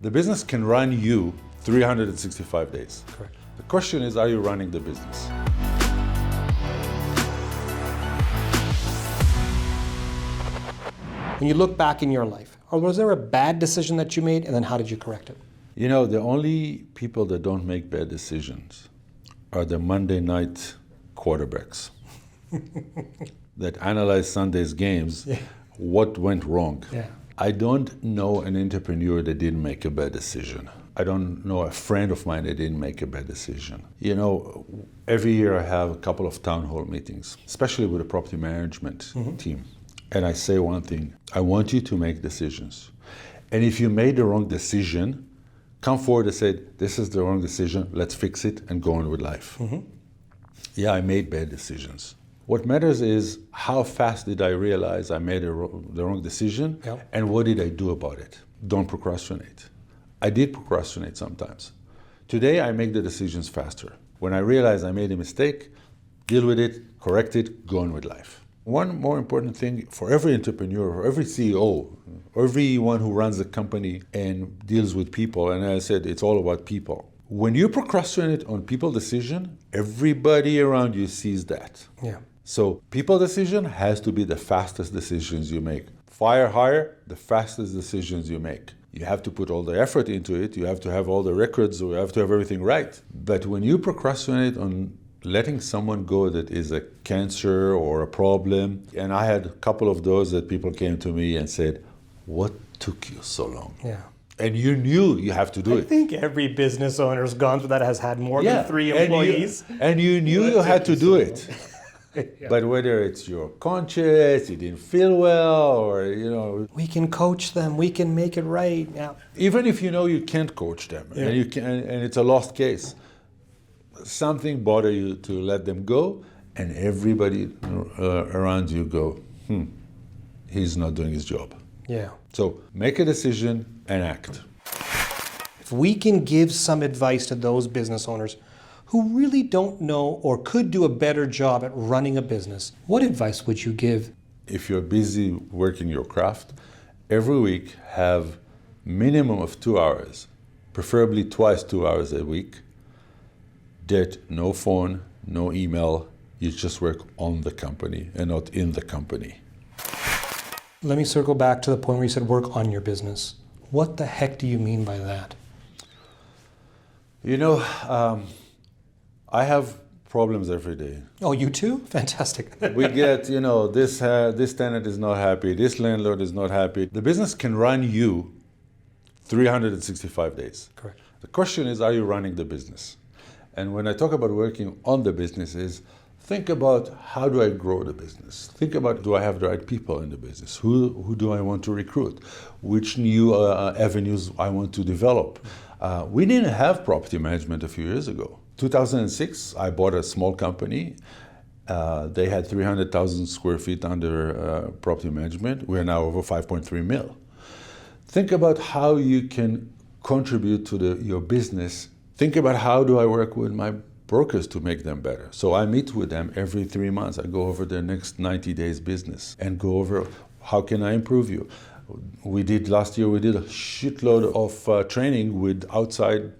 The business can run you 365 days. Correct. The question is, are you running the business? When you look back in your life, or was there a bad decision that you made, and then how did you correct it? You know, the only people that don't make bad decisions are the Monday night quarterbacks that analyze Sunday's games. Yeah. What went wrong? Yeah. I don't know an entrepreneur that didn't make a bad decision. I don't know a friend of mine that didn't make a bad decision. You know, every year I have a couple of town hall meetings, especially with the property management team. And I say one thing, I want you to make decisions. And if you made the wrong decision, come forward and say, this is the wrong decision, let's fix it and go on with life. Yeah, I made bad decisions. What matters is how fast did I realize I made the wrong decision, and what did I do about it? Don't procrastinate. I did procrastinate sometimes. Today I make the decisions faster. When I realize I made a mistake, deal with it, correct it, go on with life. One more important thing for every entrepreneur, or every CEO, or everyone who runs a company and deals with people, and I said it's all about people. When you procrastinate on people decision, everybody around you sees that. Yeah. So people decision has to be the fastest decisions you make. Fire hire, the fastest decisions you make. You have to put all the effort into it. You have to have all the records. You have to have everything right. But when you procrastinate on letting someone go that is a cancer or a problem, and I had a couple of those that people came to me and said, what took you so long? Yeah. And you knew you have to do I it. think every business owner who's gone through that has had more than 3 employees. And you knew you had to do it. Yeah. But whether it's your conscience, you didn't feel well, or, you know. We can coach them. We can make it right. Yeah. Even if you know you can't coach them, and you can, and it's a lost case, something bother you to let them go, and everybody around you go, he's not doing his job. Yeah. So make a decision and act. If we can give some advice to those business owners who really don't know or could do a better job at running a business, what advice would you give? If you're busy working your craft, every week have minimum of 2 hours, preferably twice 2 hours a week, that no phone, no email, you just work on the company and not in the company. Let me circle back to the point where you said work on your business. What the heck do you mean by that? You know, I have problems every day. Oh, you too? Fantastic. We get, you know, this tenant is not happy, this landlord is not happy. The business can run you 365 days. Correct. The question is, are you running the business? And when I talk about working on the business is, think about how do I grow the business? Think about, do I have the right people in the business? Who do I want to recruit? Which new avenues I want to develop? We didn't have property management a few years ago. 2006, I bought a small company. They had 300,000 square feet under property management. We're now over 5.3 mil. Think about how you can contribute to your business. Think about how do I work with my brokers to make them better. So I meet with them every 3 months. I go over their next 90 days business and go over how can I improve you. Last year we did a shitload of training with outside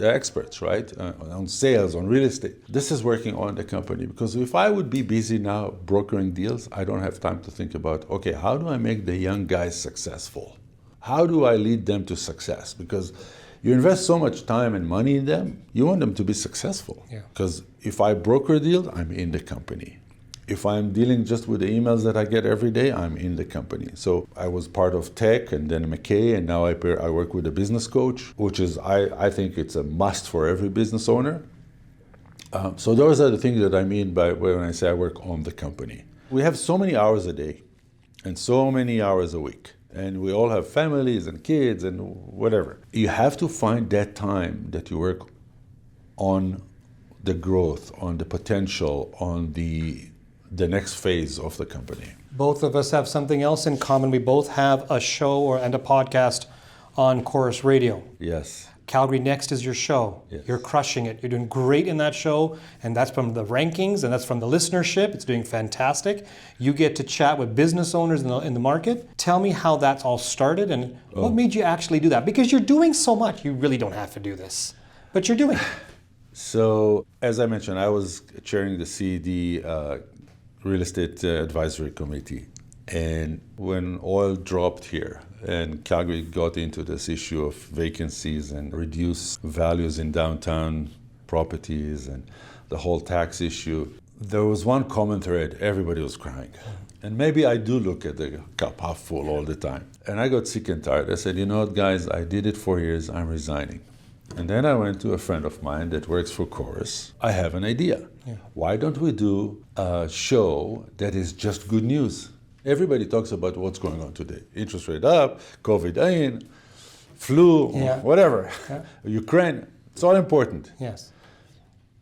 experts, right? On sales, on real estate. This is working on the company, because if I would be busy now brokering deals, I don't have time to think about, okay, how do I make the young guys successful? How do I lead them to success? Because you invest so much time and money in them, you want them to be successful. Yeah. Because if I broker a deal, I'm in the company. If I'm dealing just with the emails that I get every day, I'm in the company. So I was part of tech and then McKay, and now I work with a business coach, which is, I think it's a must for every business owner. So those are the things that I mean by when I say I work on the company. We have so many hours a day and so many hours a week. And we all have families and kids and whatever. You have to find that time that you work on the growth, on the potential, on the next phase of the company. Both of us have something else in common. We both have a show and a podcast on Chorus Radio. Yes. Calgary Next is your show. Yes. You're crushing it. You're doing great in that show, and that's from the rankings, and that's from the listenership. It's doing fantastic. You get to chat with business owners in the market. Tell me how that's all started, and what made you actually do that? Because you're doing so much. You really don't have to do this, but you're doing it. So, as I mentioned, I was chairing the CED Real Estate Advisory Committee. And when oil dropped here and Calgary got into this issue of vacancies and reduced values in downtown properties and the whole tax issue, there was one common thread: everybody was crying. And maybe I do look at the cup half full all the time. And I got sick and tired. I said, you know what, guys, I did it 4 years, I'm resigning. And then I went to a friend of mine that works for Chorus. I have an idea. Yeah. Why don't we do a show that is just good news? Everybody talks about what's going on today. Interest rate up, COVID in, flu, whatever. Yeah. Ukraine, it's all important. Yes.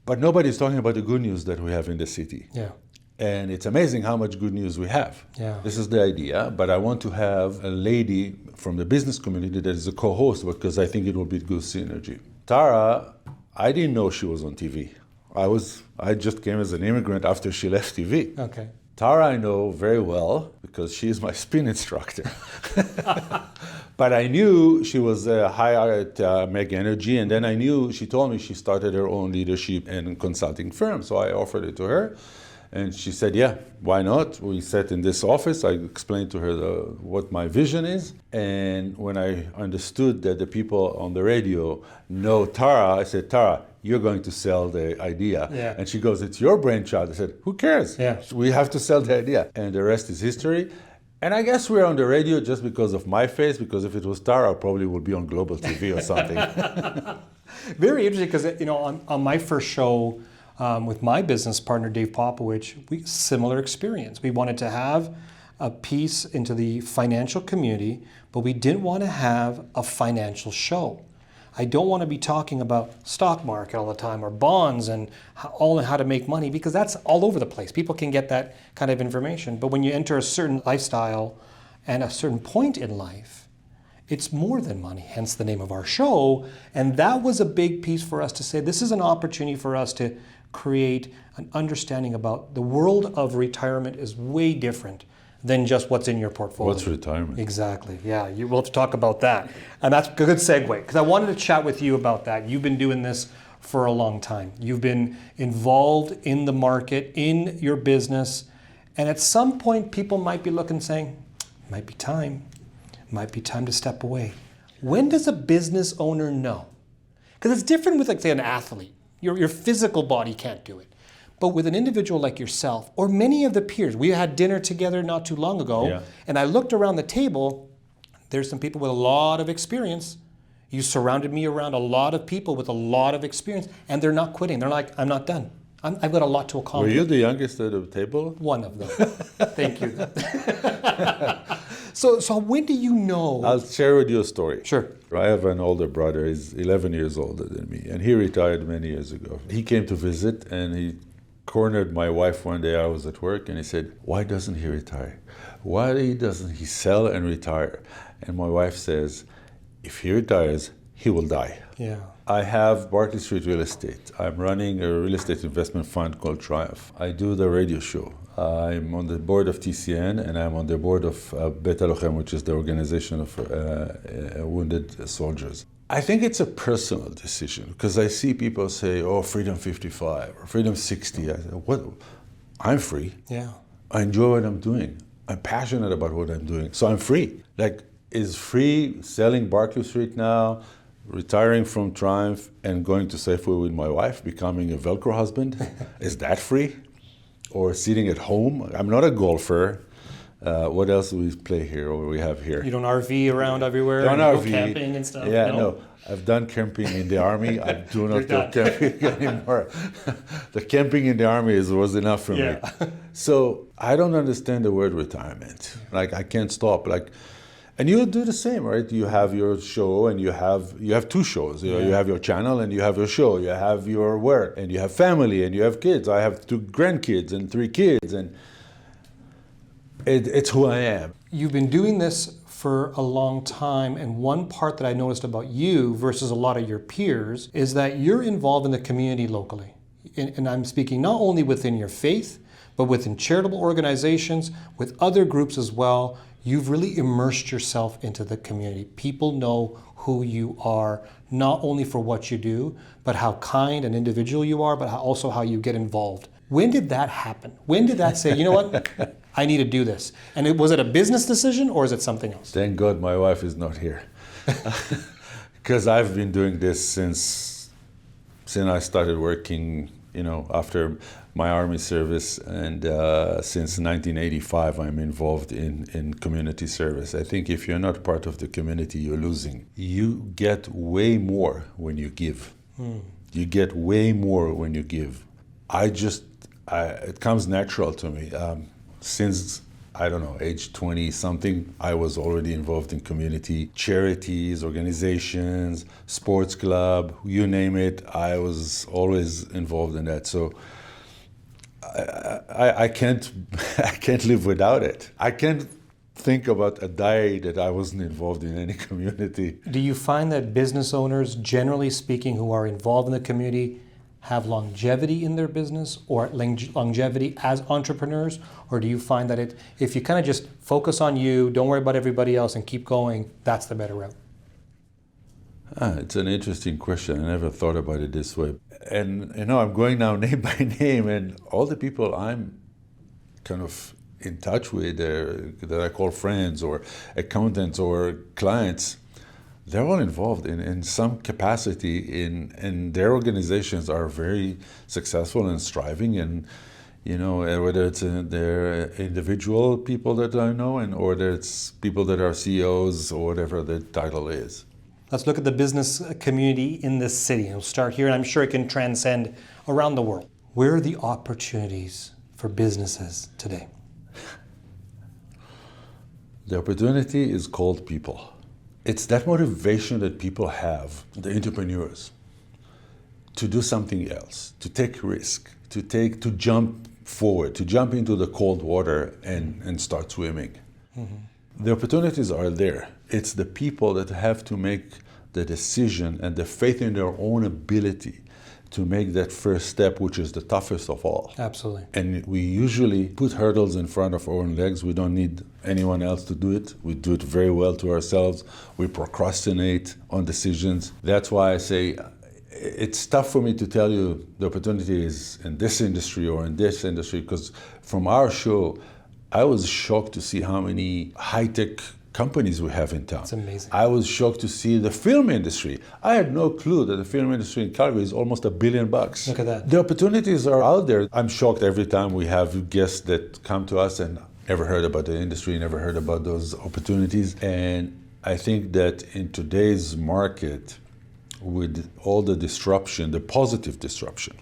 But nobody's talking about the good news that we have in the city. Yeah. And it's amazing how much good news we have. Yeah. This is the idea, but I want to have a lady from the business community that is a co-host because I think it will be good synergy. Tara, I didn't know she was on TV. I just came as an immigrant after she left TV. Okay. Tara I know very well because she's my spin instructor. But I knew she was higher at Meg Energy, and then I knew, she told me she started her own leadership and consulting firm, so I offered it to her. And she said, yeah, why not? We sat in this office. I explained to her what my vision is. And when I understood that the people on the radio know Tara, I said, Tara, you're going to sell the idea. Yeah. And she goes, it's your brainchild. I said, who cares? Yeah. We have to sell the idea. And the rest is history. And I guess we're on the radio just because of my face, because if it was Tara, I probably would be on Global TV or something. Very interesting, because on my first show, with my business partner, Dave Popowich, similar experience. We wanted to have a piece into the financial community, but we didn't want to have a financial show. I don't want to be talking about stock market all the time or bonds and how to make money, because that's all over the place. People can get that kind of information. But when you enter a certain lifestyle and a certain point in life, it's more than money, hence the name of our show. And that was a big piece for us to say, this is an opportunity for us to create an understanding about the world of retirement is way different than just what's in your portfolio. What's retirement? Exactly. Yeah, we'll have to talk about that. And that's a good segue, because I wanted to chat with you about that. You've been doing this for a long time. You've been involved in the market, in your business, and at some point people might be looking saying, might be time to step away. When does a business owner know? Because it's different with, like, say, an athlete. Your physical body can't do it. But with an individual like yourself, or many of the peers, we had dinner together not too long ago, and I looked around the table, there's some people with a lot of experience. You surrounded me around a lot of people with a lot of experience, and they're not quitting. They're like, I'm not done. I've got a lot to accomplish. Were you the youngest at the table? One of them. Thank you. So when do you know? I'll share with you a story. Sure. I have an older brother. He's 11 years older than me, and he retired many years ago. He came to visit, and he cornered my wife one day. I was at work, and he said, why doesn't he retire? Why doesn't he sell and retire? And my wife says, if he retires, he will die. Yeah. I have Barclay Street Real Estate. I'm running a real estate investment fund called Triumph. I do the radio show. I'm on the board of TCN, and I'm on the board of Bet Halochem, which is the organization of wounded soldiers. I think it's a personal decision, because I see people say, oh, Freedom 55 or Freedom 60. I say, what? I'm free. Yeah. I enjoy what I'm doing. I'm passionate about what I'm doing, so I'm free. Like, is free selling Barclay Street now, retiring from Triumph and going to Safeway with my wife, becoming a Velcro husband? Is that free? Or sitting at home? I'm not a golfer. What else do we play here, or we have here? You don't RV around everywhere? Don't and RV. Go camping and stuff? Yeah, no. I've done camping in the army. I do not go camping anymore. The camping in the army was enough for me. So I don't understand the word retirement. Like, I can't stop. Like, and you do the same, right? You have your show, and you have two shows. You have your channel, and you have your show. You have your work, and you have family, and you have kids. I have 2 grandkids and 3 kids, and it's who I am. You've been doing this for a long time, and one part that I noticed about you versus a lot of your peers is that you're involved in the community locally. And I'm speaking not only within your faith, but within charitable organizations, with other groups as well. You've really immersed yourself into the community. People know who you are, not only for what you do, but how kind an individual you are, but also how you get involved. When did that happen? When did that say, you know what, I need to do this? And was it a business decision or is it something else? Thank God my wife is not here. Because I've been doing this since I started working, after my army service, and since 1985 I'm involved in community service. I think if you're not part of the community, you're losing. You get way more when you give. You get way more when you give. It comes natural to me. Since, age 20 something, I was already involved in community, charities, organizations, sports club, you name it. I was always involved in that. So I can't live without it. I can't think about a day that I wasn't involved in any community. Do you find that business owners, generally speaking, who are involved in the community have longevity in their business or longevity as entrepreneurs? Or do you find that if you kind of just focus on you, don't worry about everybody else and keep going, that's the better route? It's an interesting question. I never thought about it this way. And I'm going now name by name, and all the people I'm kind of in touch with that I call friends or accountants or clients, they're all involved in some capacity and their organizations are very successful and striving, and whether it's their individual people that I know or whether it's people that are CEOs or whatever the title is. Let's look at the business community in this city. We'll start here, and I'm sure it can transcend around the world. Where are the opportunities for businesses today? The opportunity is called people. It's that motivation that people have, the entrepreneurs, to do something else, to take risk, to jump forward, to jump into the cold water and start swimming. Mm-hmm. The opportunities are there. It's the people that have to make the decision and the faith in their own ability to make that first step, which is the toughest of all. Absolutely. And we usually put hurdles in front of our own legs. We don't need anyone else to do it. We do it very well to ourselves. We procrastinate on decisions. That's why I say it's tough for me to tell you the opportunity is in this industry or in this industry, because from our show, I was shocked to see how many high-tech companies we have in town. It's amazing. I was shocked to see the film industry. I had no clue that the film industry in Calgary is almost $1 billion. Look at that. The opportunities are out there. I'm shocked every time we have guests that come to us and never heard about the industry, never heard about those opportunities. And I think that in today's market, with all the disruption, the positive disruption,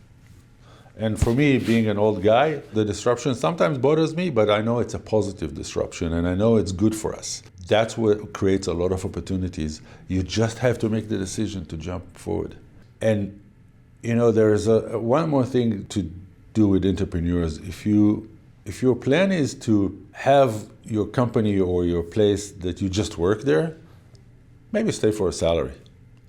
and for me, being an old guy, the disruption sometimes bothers me, but I know it's a positive disruption and I know it's good for us. That's what creates a lot of opportunities. You just have to make the decision to jump forward. And there is one more thing to do with entrepreneurs. If your plan is to have your company or your place that you just work there, maybe stay for a salary.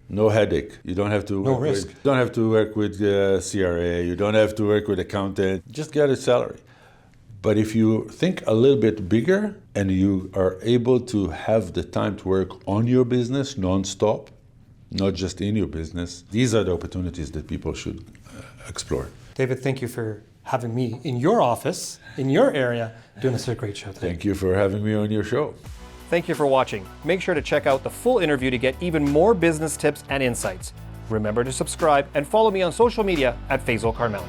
No headache. You don't have to work with CRA. You don't have to work with accountant. Just get a salary. But if you think a little bit bigger and you are able to have the time to work on your business non-stop, not just in your business, these are the opportunities that people should explore. David, thank you for having me in your office, in your area, doing this a great show today. Thank you for having me on your show. Thank you for watching. Make sure to check out the full interview to get even more business tips and insights. Remember to subscribe and follow me on social media at Faisal Karmali.